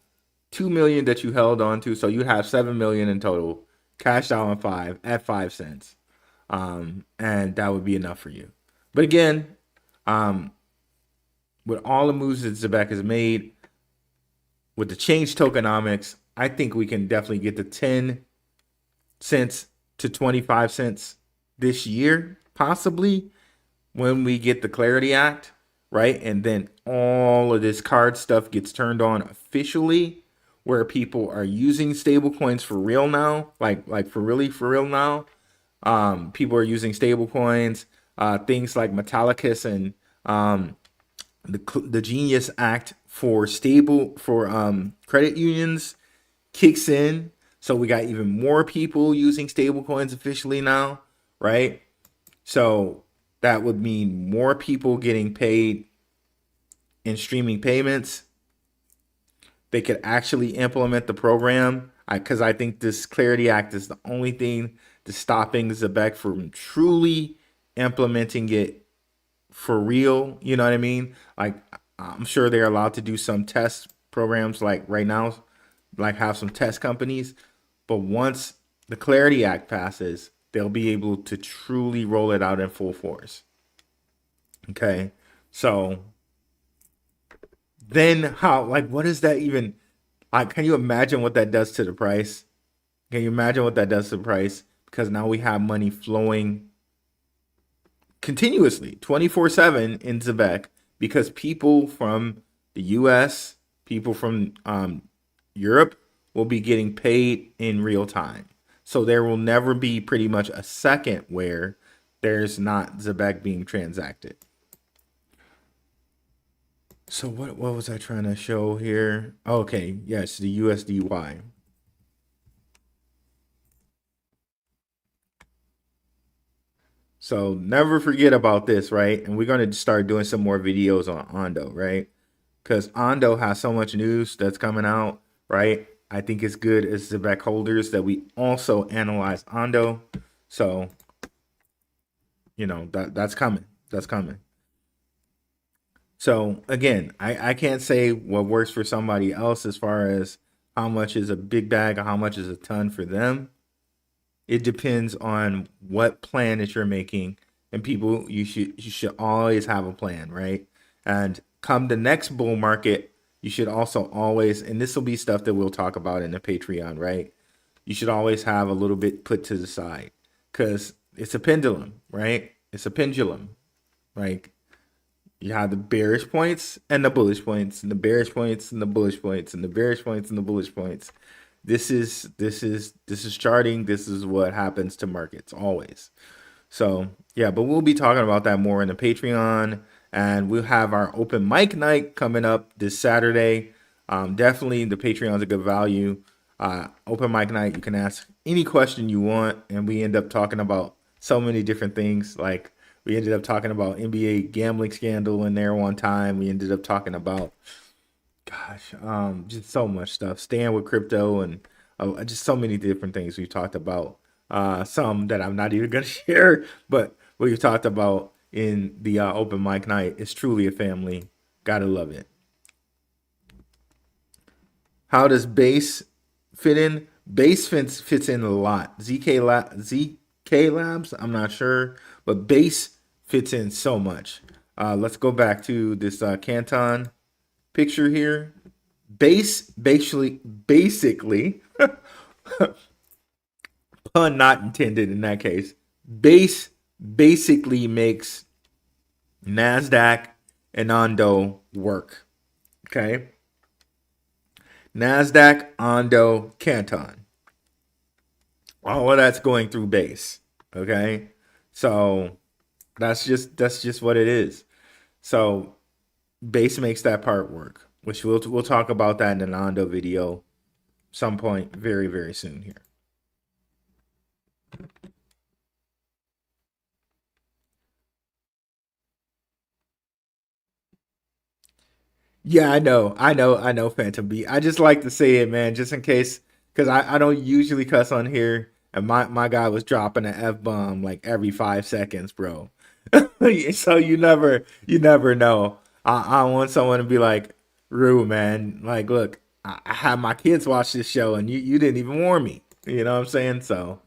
2 million that you held on to. So you have 7 million in total, cashed out on 5 at 5 cents. And that would be enough for you. But again, with all the moves that Zebec has made, with the change tokenomics, I think we can definitely get to 10 cents to 25 cents this year, possibly, when we get the Clarity Act, right? And then all of this card stuff gets turned on officially, where people are using stablecoins for real now, like for real now. People are using stablecoins, things like Metallicus and the Genius Act for credit unions kicks in. So we got even more people using stablecoins officially now, right? So that would mean more people getting paid in streaming payments. They could actually implement the program, because I think this Clarity Act is the only thing that's stopping Zebec from truly implementing it for real. You know what I mean? Like, I'm sure they're allowed to do some test programs, like right now, like have some test companies. But once the Clarity Act passes, they'll be able to truly roll it out in full force. Okay, so then how, like, what is that even, like, can you imagine what that does to the price? Can you imagine what that does to the price? Because now we have money flowing continuously 24/7 in Zebec, because people from the US, people from Europe will be getting paid in real time. So there will never be pretty much a second where there's not Zebec being transacted. So what was I trying to show here? Okay, yes, the USDY. So never forget about this, right? And we're going to start doing some more videos on Ondo, right? Because Ondo has so much news that's coming out, right? I think it's good as Zebec holders that we also analyze Ondo. So, that's coming. That's coming. So again, I can't say what works for somebody else as far as how much is a big bag or how much is a ton for them. It depends on what plan that you're making. And people, you should always have a plan, right? And come the next bull market, you should also always, and this will be stuff that we'll talk about in the Patreon, right? You should always have a little bit put to the side because it's a pendulum, right? It's a pendulum. Like you have the bearish points and the bullish points, and the bearish points and the bullish points, and the bearish points and the bullish points. This is charting. This is what happens to markets always. So yeah, but we'll be talking about that more in the Patreon, and we'll have our open mic night coming up this Saturday. Definitely the Patreon's a good value. Open mic night, you can ask any question you want, and we end up talking about so many different things. Like we ended up talking about NBA gambling scandal in there one time. We ended up talking about, just so much stuff. Staying with crypto and just so many different things we've talked about. Some that I'm not even going to share, but what we've talked about in the open mic night is truly a family. Gotta love it. How does base fit in? Base fits in a lot. ZK Labs, I'm not sure, but base fits in so much. Let's go back to this Canton picture here. Base basically pun not intended in that case. Base basically makes NASDAQ and Ondo work. Okay. NASDAQ, Ondo, Canton. All of that's going through base. Okay. So that's just what it is. So base makes that part work, which we'll talk about that in an Ondo video some point very, very soon here. Yeah, I know, Phantom B. I just like to say it, man, just in case, because I don't usually cuss on here, and my guy was dropping an F-bomb like every 5 seconds, bro. So you never know. I want someone to be like, Rue, man, like, look, I had my kids watch this show, and you didn't even warn me. You know what I'm saying? So,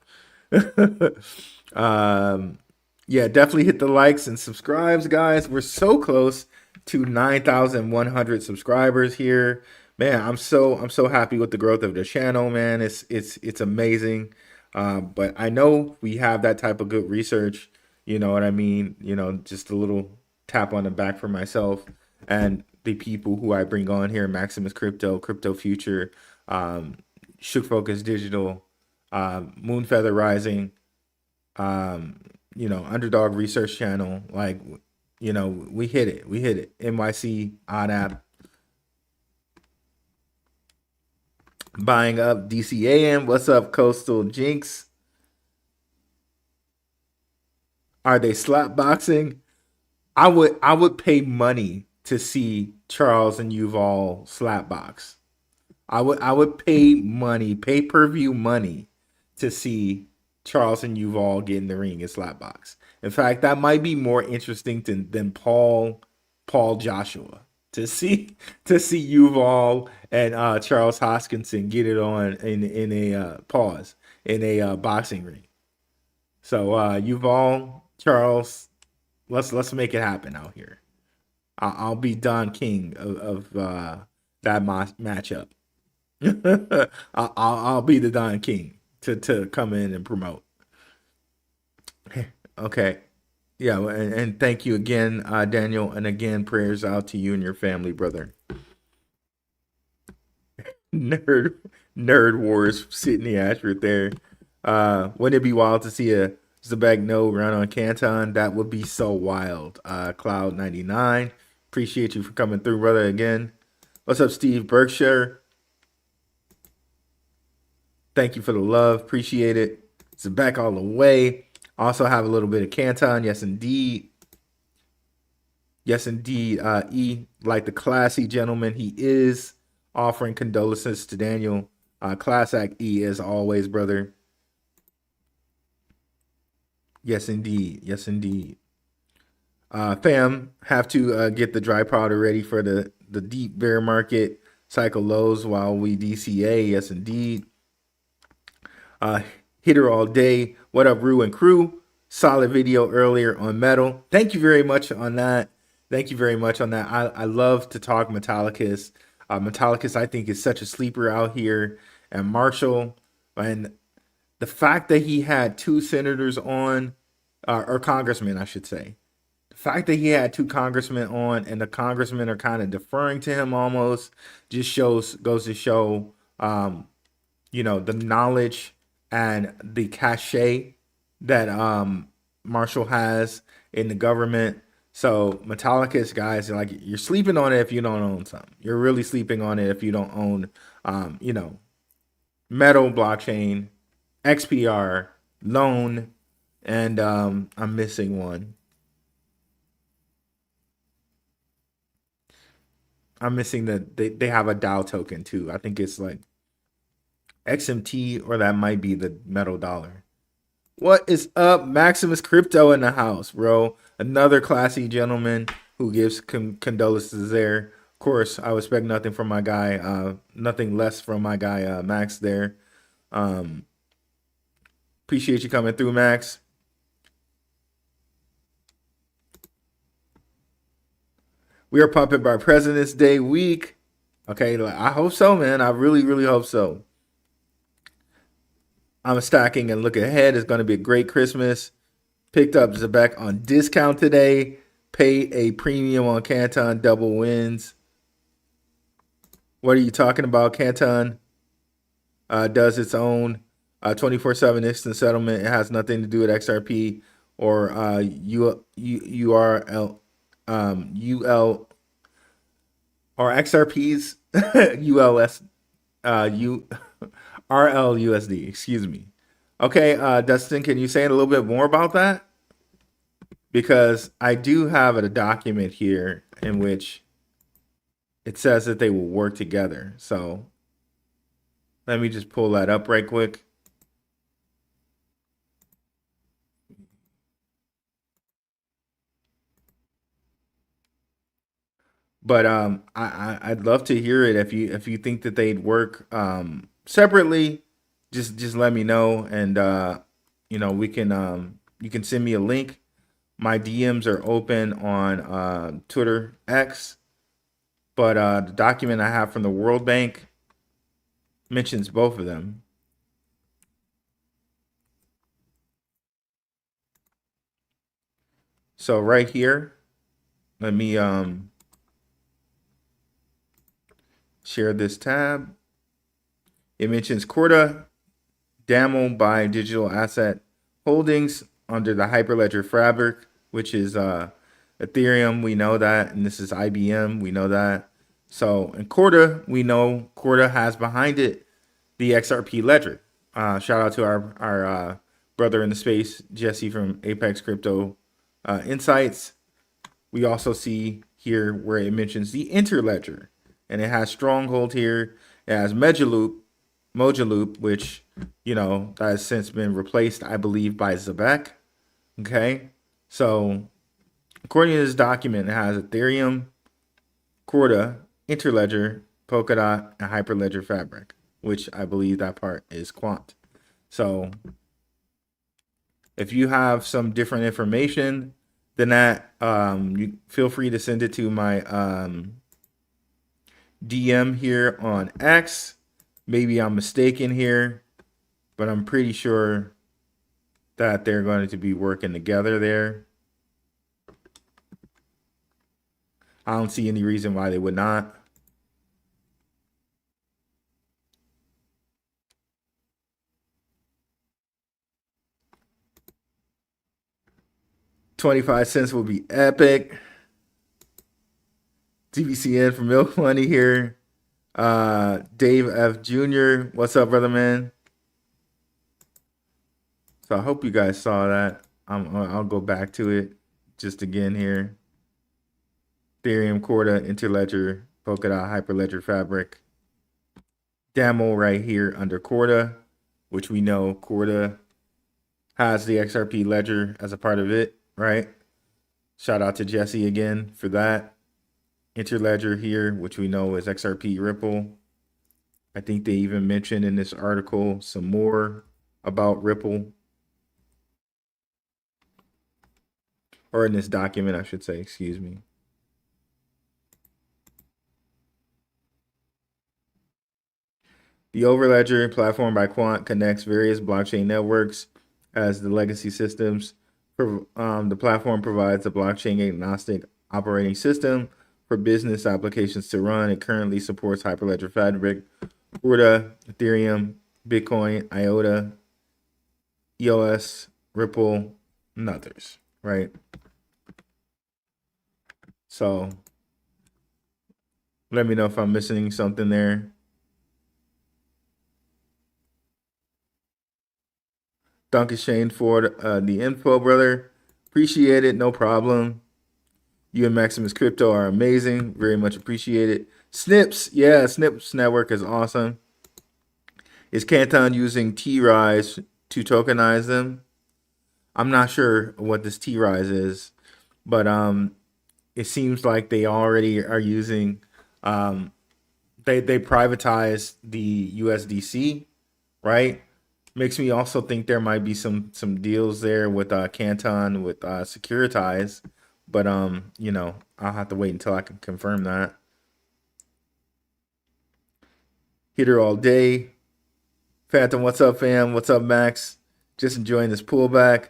um, yeah, definitely hit the likes and subscribes, guys. We're so close to 9,100 subscribers here. Man, I'm so happy with the growth of the channel, man. It's amazing. But I know we have that type of good research. You know what I mean? Just a little tap on the back for myself and the people who I bring on here: Maximus Crypto, Crypto Future, Shook Focus Digital, Moonfeather Rising, Underdog Research Channel. Like, we hit it. NYC Odd App, buying up DCAN. What's up, Coastal Jinx? Are they slap boxing? I would pay money to see Charles and Yuval slap box. I would pay money, pay-per-view money, to see Charles and Yuval get in the ring and slap box. In fact, that might be more interesting than Paul Joshua, to see Yuval and Charles Hoskinson get it on in a boxing ring. So Yuval, Charles, let's make it happen out here. I'll be Don King of that matchup. I'll be the Don King to come in and promote. Okay. Yeah, and thank you again, Daniel, and again, prayers out to you and your family, brother. Nerd Wars sitting the Ashford there. Wouldn't it be wild to see a Zebec no run on Canton? That would be so wild. Cloud 99, appreciate you for coming through, brother, again. What's up, Steve Berkshire? Thank you for the love. Appreciate it. Zebec all the way. Also have a little bit of Canton. Yes, indeed. Yes, indeed. E, like the classy gentleman he is, offering condolences to Daniel Class Act E as always, brother. Yes, indeed. Yes, indeed. Fam, have to get the dry powder ready for the deep bear market cycle lows while we DCA. Yes, indeed. Hitter all day. What up, Rue and crew? Solid video earlier on metal. Thank you very much on that. Thank you very much on that. I love to talk Metallicus. Metallicus, I think, is such a sleeper out here. And Marshall, and the fact that he had two senators on, or congressmen, I should say. The fact that he had two congressmen on, and the congressmen are kind of deferring to him almost, just goes to show, the knowledge and the cachet that Marshall has in the government. So Metallicus, guys, like, you're sleeping on it if you don't own something. You're really sleeping on it if you don't own, Metal blockchain, XPR, Loan, and I'm missing one. I'm missing they have a DAO token too. I think it's like XMT, or that might be the Metal Dollar. What is up? Maximus Crypto in the house, bro. Another classy gentleman who gives condolences there. Of course, I would expect nothing from my guy, nothing less from my guy, Max there. Appreciate you coming through, Max. We are pumping by President's Day week. Okay, I hope so, man. I really, really hope so. I'm stacking and looking ahead. It's going to be a great Christmas. Picked up Zebec on discount today. Paid a premium on Canton, double wins. What are you talking about? Canton does its own 24/7 instant settlement. It has nothing to do with XRP or URL, UL, or XRP's ULS, RLUSD, excuse me. Okay, Dustin, can you say a little bit more about that? Because I do have a document here in which it says that they will work together. So let me just pull that up right quick. But I'd love to hear it if you think that they'd work separately. Just let me know, and we can you can send me a link. My DMs are open on Twitter X, but the document I have from the World Bank mentions both of them. So right here, let me share this tab. It mentions Corda, DAML by Digital Asset Holdings under the Hyperledger Fabric, which is Ethereum. We know that, and this is IBM. We know that. So, and Corda, we know Corda has behind it the XRP ledger. Shout out to our brother in the space, Jesse from Apex Crypto Insights. We also see here where it mentions the Interledger, and it has Stronghold here. It has Mojaloop, which, that has since been replaced, I believe, by Zebec. Okay, so according to this document, it has Ethereum, Corda, Interledger, Polkadot, and Hyperledger Fabric, which I believe that part is Quant. So if you have some different information than that, you feel free to send it to my DM here on X. Maybe I'm mistaken here, but I'm pretty sure that they're going to be working together there. I don't see any reason why they would not. $0.25 will be epic. ZBCN for Milk Money here. Dave F. Jr. What's up, brother, man? So I hope you guys saw that. I'll go back to it just again here. Ethereum, Corda, Interledger, Polkadot, Hyperledger Fabric. DAML right here under Corda, which we know Corda has the XRP ledger as a part of it, right? Shout out to Jesse again for that. Interledger here, which we know is XRP Ripple. I think they even mentioned in this article some more about Ripple. Or in this document, I should say, excuse me. The Overledger platform by Quant connects various blockchain networks as the legacy systems. The platform provides a blockchain agnostic operating system for business applications to run. It currently supports Hyperledger Fabric, Corda, Ethereum, Bitcoin, IOTA, EOS, Ripple, and others, right? So let me know if I'm missing something there. Duncan Shane for the info, brother. Appreciate it. No problem. You and Maximus Crypto are amazing. Very much appreciated. Snips. Yeah, Snips Network is awesome. Is Canton using T-Rise to tokenize them? I'm not sure what this T-Rise is, but it seems like they already are using they privatized the USDC, right? Makes me also think there might be some deals there with Canton with Securitize, but you know, I'll have to wait until I can confirm that. Hitter all day. Phantom, what's up, fam? What's up, Max? Just enjoying this pullback.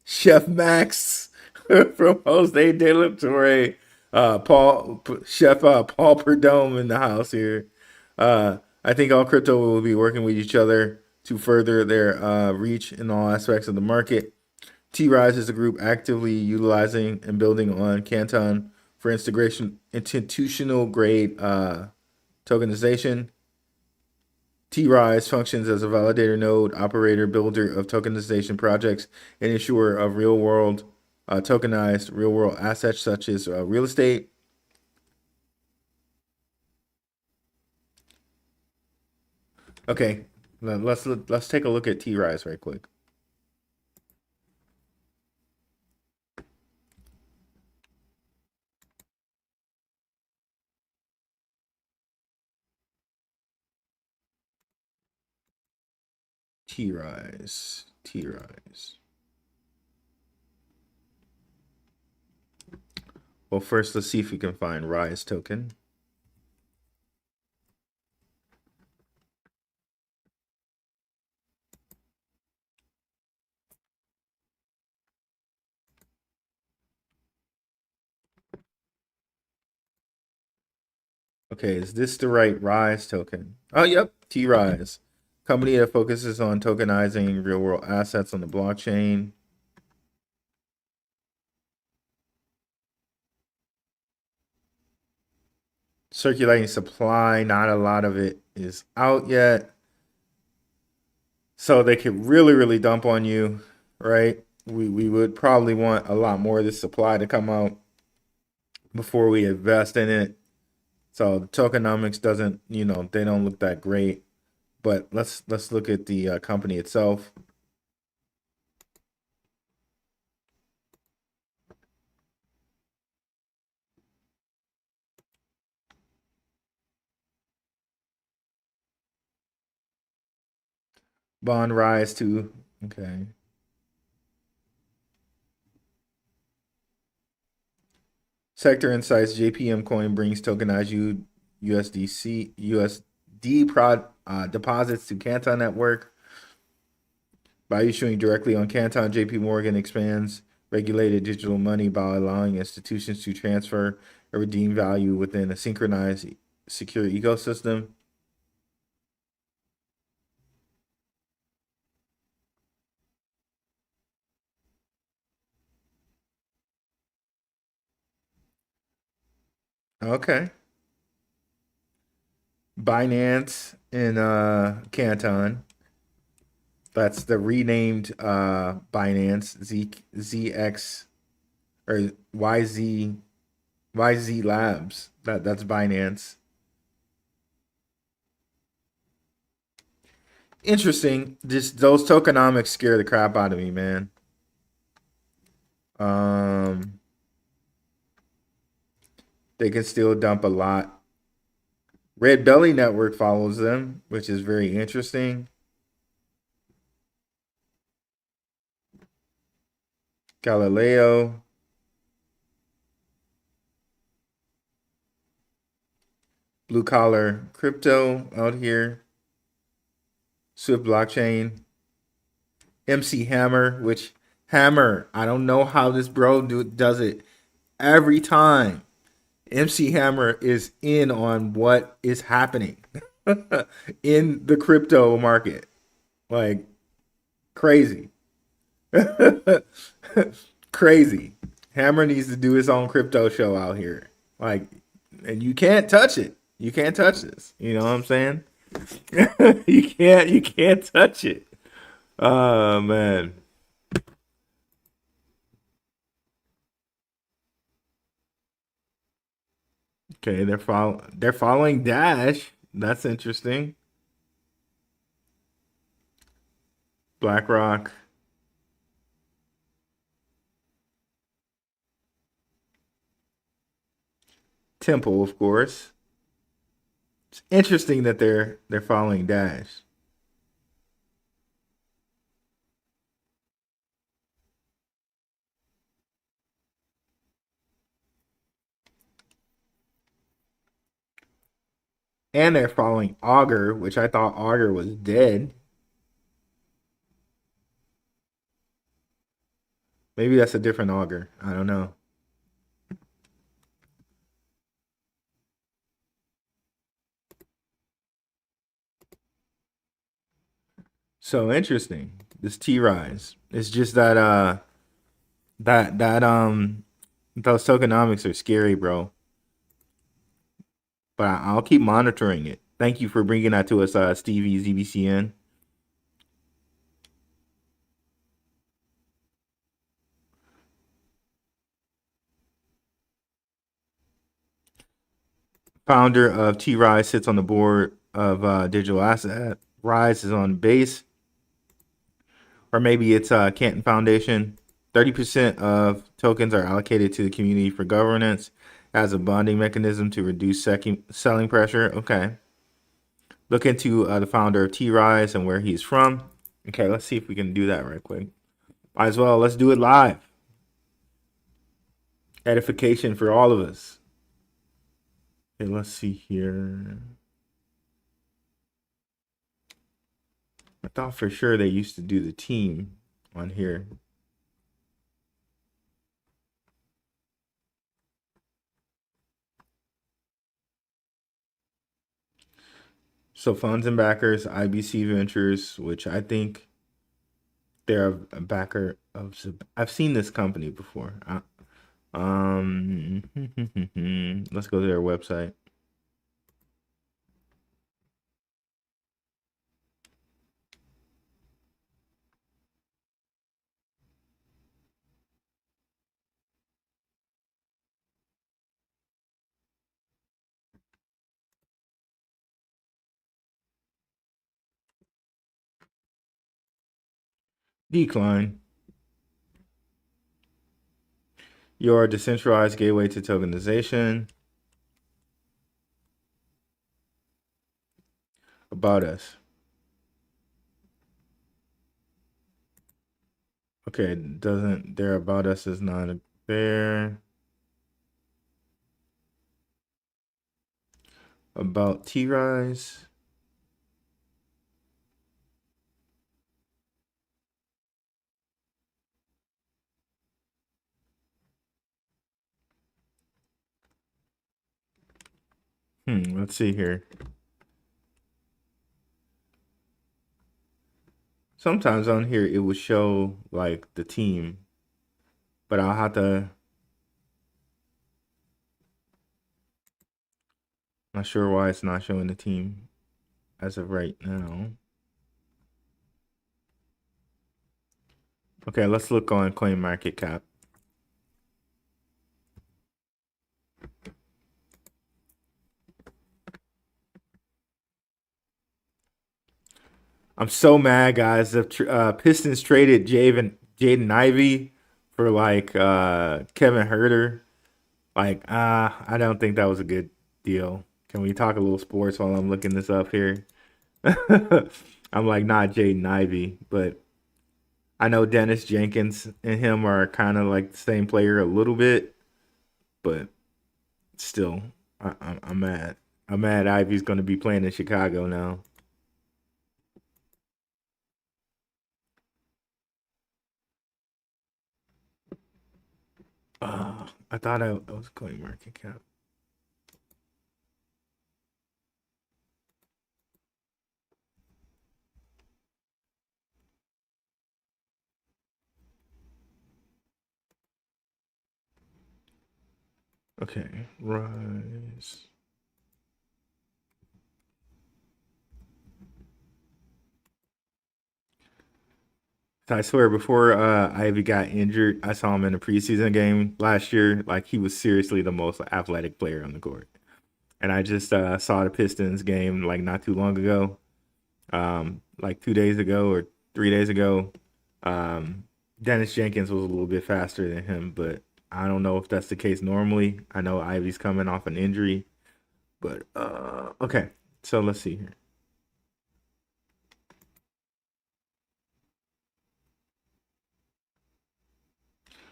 Chef Max from Jose De La Torre. Chef Paul Perdome in the house here. I think all crypto will be working with each other to further their reach in all aspects of the market. T-Rise is a group actively utilizing and building on Canton for institutional grade tokenization. T-Rise functions as a validator node, operator, builder of tokenization projects, and issuer of real-world tokenized real-world assets such as real estate. Okay, let's take a look at T-Rise right quick. T-Rise. Well, first, let's see if we can find Rise token. Okay, is this the right Rise token? Oh, yep, T-Rise. Company that focuses on tokenizing real-world assets on the blockchain. Circulating supply, not a lot of it is out yet. So they could really dump on you, right? We would probably want a lot more of this supply to come out before we invest in it. So the tokenomics doesn't, you know, they don't look that great. But let's look at the company itself. Bond rise to, okay. Sector Insights JPM coin brings tokenized USD deposits to Canton Network. By issuing directly on Canton, JP Morgan expands regulated digital money by allowing institutions to transfer and redeem value within a synchronized secure ecosystem. Okay. Binance in Canton. That's the renamed Binance ZX or YZ Labs. That's Binance. Interesting. Just those tokenomics scare the crap out of me, man. Um, they can still dump a lot. Red Belly Network follows them, which is very interesting. Galileo. Blue Collar Crypto out here. Swift Blockchain. MC Hammer, which Hammer, I don't know how this bro does it every time. MC Hammer is in on what is happening in the crypto market. Like crazy. Crazy. Hammer needs to do his own crypto show out here. Like, and you can't touch it. You can't touch this. You know what I'm saying? You can't touch it. Oh man. Okay, they're following Dash. That's interesting. BlackRock. Temple, of course. It's interesting that they're following Dash. And they're following Augur, which I thought Augur was dead. Maybe that's a different Augur. I don't know. So interesting. This T Rise. It's just that those tokenomics are scary, bro. But I'll keep monitoring it. Thank you for bringing that to us, Stevie ZBCN. Founder of T Rise sits on the board of Digital Asset. Rise is on base, or maybe it's Canton Foundation. 30% of tokens are allocated to the community for governance as a bonding mechanism to reduce selling pressure. Okay. Look into the founder of T Rise and where he's from. Okay, let's see if we can do that right quick. Might as well. Let's do it live. Edification for all of us. Okay, let's see here. I thought for sure they used to do the team on here. So funds and backers, IBC Ventures, which I think they're a backer of. I've seen this company before. Let's go to their website. Decline. Your decentralized gateway to tokenization. About us. Okay, doesn't their about us is not there. About T Rise. Let's see here. Sometimes on here it will show like the team, but I'll have to. Not sure why it's not showing the team as of right now. Okay, let's look on CoinMarketCap. I'm so mad, guys. The Pistons traded Jaden Ivey for like Kevin Herter. Like, I don't think that was a good deal. Can we talk a little sports while I'm looking this up here? I'm like, not Jaden Ivey, but I know Dennis Jenkins and him are kind of like the same player a little bit, but still, I'm mad. I'm mad Ivy's going to be playing in Chicago now. I thought I was going market cap. Okay, rise. I swear, before Ivy got injured, I saw him in a preseason game last year. Like, he was seriously the most athletic player on the court. And I just saw the Pistons game like not too long ago, like 2 days ago or 3 days ago. Dennis Jenkins was a little bit faster than him, but I don't know if that's the case normally. I know Ivy's coming off an injury, but okay. So let's see here.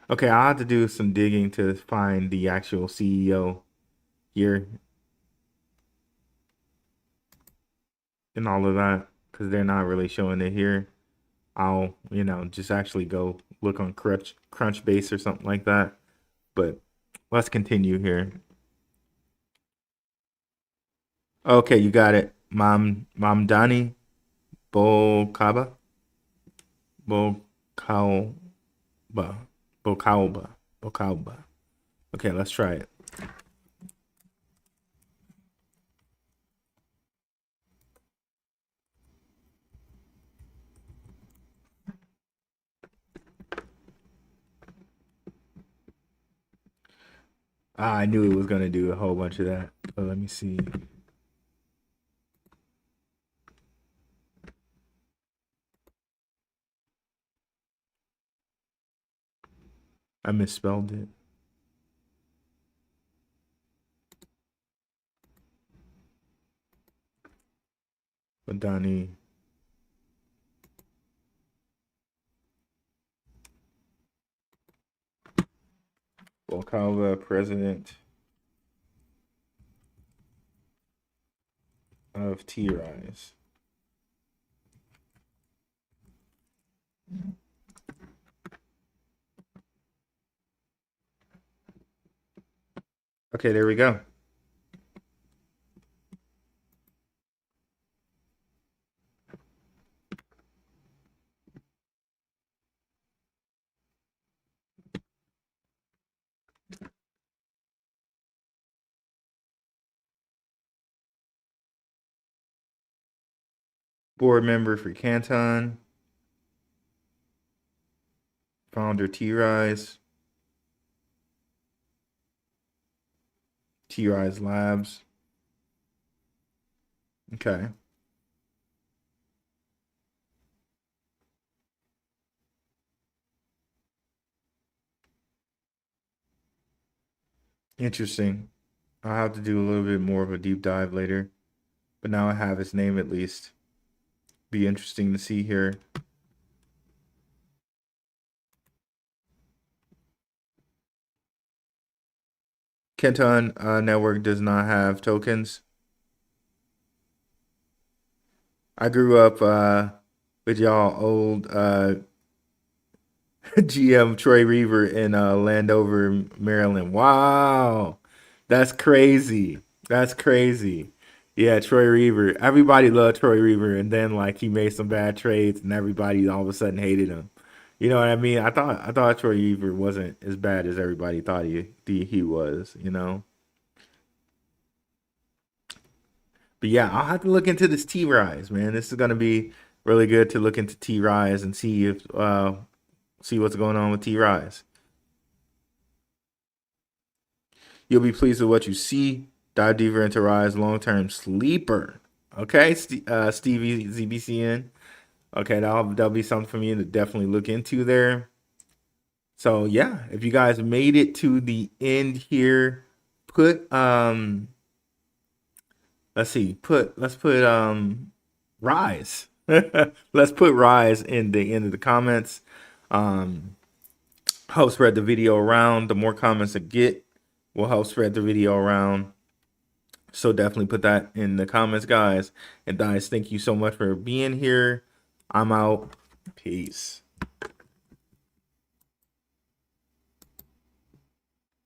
Okay, I'll have to do some digging to find the actual CEO here and all of that because they're not really showing it here. I'll, just actually go look on Crunchbase or something like that. But let's continue here. Okay, you got it. Mamdani Bolkaba. Bolkauba. Bolkauba. Okay, let's try it. I knew it was gonna do a whole bunch of that. But let me see. I misspelled it. Madani. Bolkauba, president of T-Rise. Okay, there we go. Board member for Canton. Founder T-Rise. T-Rise Labs. Okay. Interesting. I'll have to do a little bit more of a deep dive later. But now I have his name at least. Be interesting to see here. Canton network does not have tokens. I grew up with y'all old GM Troy Reaver in Landover, Maryland. Wow. That's crazy. That's crazy. Yeah, Troy Reaver. Everybody loved Troy Reaver, and then like he made some bad trades, and everybody all of a sudden hated him. You know what I mean? I thought Troy Reaver wasn't as bad as everybody thought he was. But yeah, I'll have to look into this T Rise, man. This is gonna be really good to look into T Rise and see what's going on with T Rise. You'll be pleased with what you see. Dive deeper into Rise long-term sleeper. Okay, Stevie ZBCN. Okay, that'll be something for me to definitely look into there. So yeah, if you guys made it to the end here, put let's put Rise. Let's put Rise in the end of the comments. Help spread the video around. The more comments I get will help spread the video around. So definitely put that in the comments, guys. And guys, thank you so much for being here. I'm out. Peace.